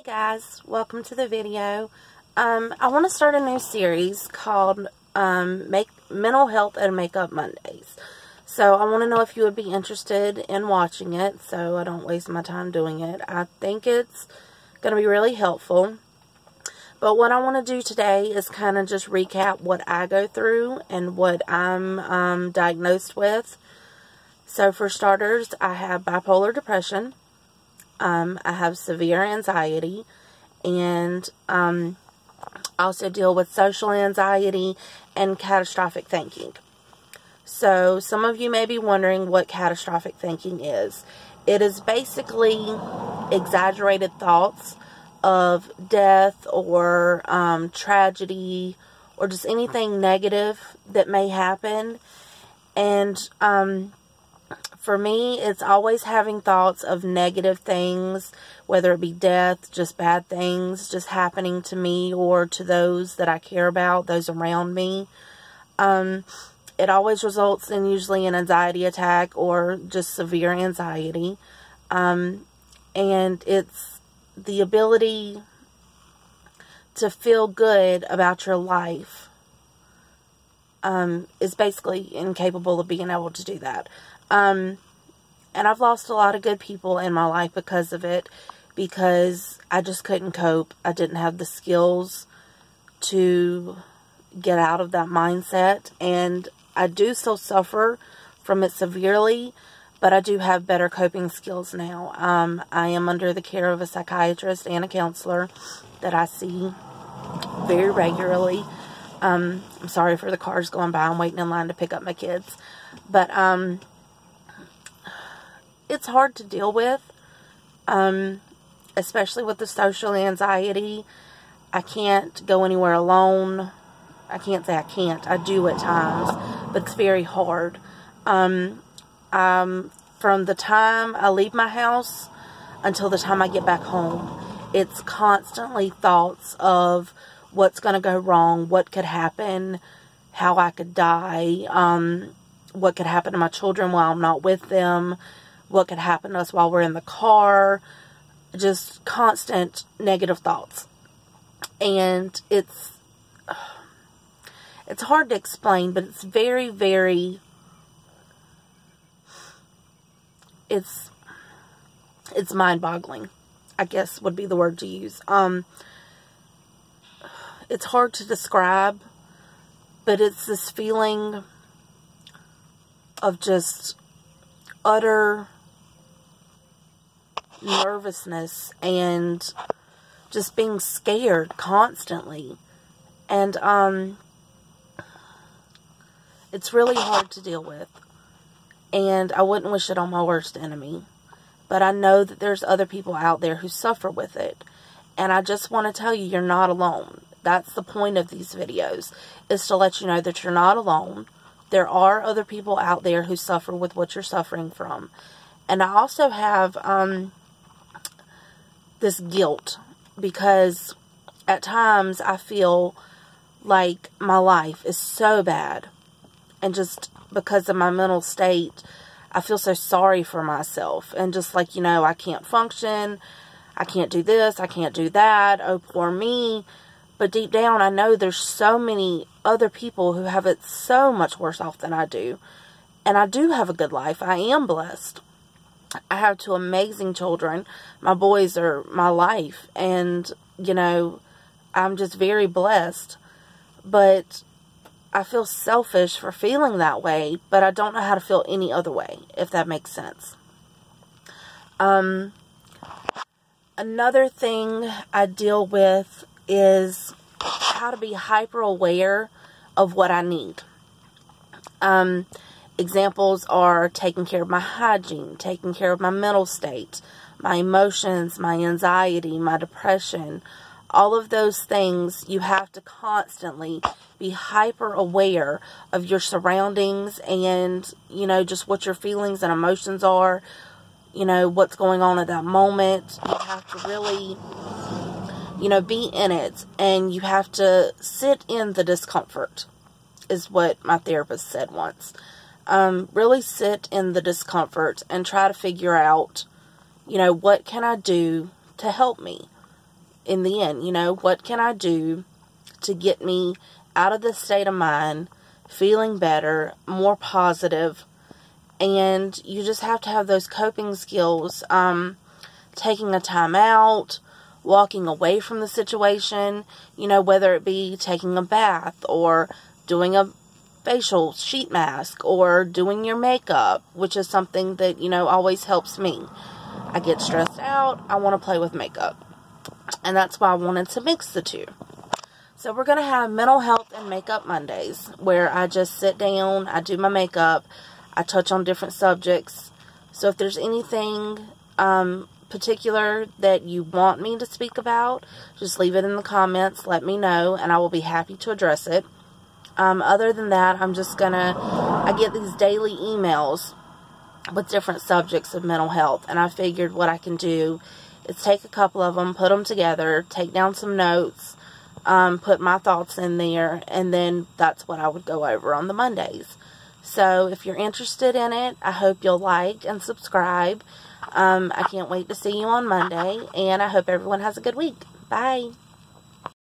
Hey guys, welcome to the video. I want to start a new series called Mental Health and Makeup Mondays. So I want to know if you would be interested in watching it so I don't waste my time doing it. I think it's going to be really helpful. But what I want to do today is kind of just recap what I go through and what I'm diagnosed with. So for starters, I have bipolar depression. I have severe anxiety, and also deal with social anxiety and catastrophic thinking. So some of you may be wondering what catastrophic thinking is. It is basically exaggerated thoughts of death or tragedy or just anything negative that may happen. And for me, it's always having thoughts of negative things, whether it be death, just bad things just happening to me or to those that I care about, those around me. It always results in usually an anxiety attack or just severe anxiety. And it's the ability to feel good about your life is basically incapable of being able to do that. And I've lost a lot of good people in my life because of it, because I just couldn't cope. I didn't have the skills to get out of that mindset, and I do still suffer from it severely, but I do have better coping skills now. I am under the care of a psychiatrist and a counselor that I see very regularly. I'm sorry for the cars going by. I'm waiting in line to pick up my kids. But, it's hard to deal with, especially with the social anxiety. I can't go anywhere alone. I can't say I can't. I do at times, but it's very hard. From the time I leave my house until the time I get back home, it's constantly thoughts of what's going to go wrong, what could happen, how I could die, what could happen to my children while I'm not with them, what could happen to us while we're in the car, just constant negative thoughts. And it's hard to explain, but it's very, very, it's mind-boggling, I guess would be the word to use. It's hard to describe, but it's this feeling of just utter nervousness and just being scared constantly. And it's really hard to deal with. And I wouldn't wish it on my worst enemy. But I know that there's other people out there who suffer with it. And I just want to tell you, you're not alone. That's the point of these videos, is to let you know that you're not alone. There are other people out there who suffer with what you're suffering from. And I also have this guilt, because at times I feel like my life is so bad. And just because of my mental state, I feel so sorry for myself. And just like, you know, I can't function. I can't do this. I can't do that. Oh, poor me. But deep down, I know there's so many other people who have it so much worse off than I do. And I do have a good life. I am blessed. I have two amazing children. My boys are my life. And, you know, I'm just very blessed. But I feel selfish for feeling that way. But I don't know how to feel any other way, if that makes sense. Another thing I deal with is how to be hyper aware of what I need. Examples are taking care of my hygiene, taking care of my mental state, my emotions, my anxiety, my depression. All of those things, you have to constantly be hyper aware of your surroundings and, you know, just what your feelings and emotions are, you know, what's going on at that moment. You have to really, you know, be in it, and you have to sit in the discomfort, is what my therapist said once. Really sit in the discomfort and try to figure out, you know, what can I do to help me? in the end. You know, what can I do to get me out of this state of mind, feeling better, more positive? And you just have to have those coping skills. Taking a time out, walking away from the situation, you know, whether it be taking a bath or doing a facial sheet mask or doing your makeup, which is something that, you know, always helps me. I get stressed out, I want to play with makeup. And that's why I wanted to mix the two. So we're going to have Mental Health and Makeup Mondays, where I just sit down, I do my makeup, I touch on different subjects. So if there's anything particular that you want me to speak about, just leave it in the comments, let me know, and I will be happy to address it. Other than that, I get these daily emails with different subjects of mental health, and I figured what I can do is take a couple of them, put them together, take down some notes, put my thoughts in there, and then that's what I would go over on the Mondays. So if you're interested in it, I hope you'll like and subscribe. I can't wait to see you on Monday, and I hope everyone has a good week. Bye.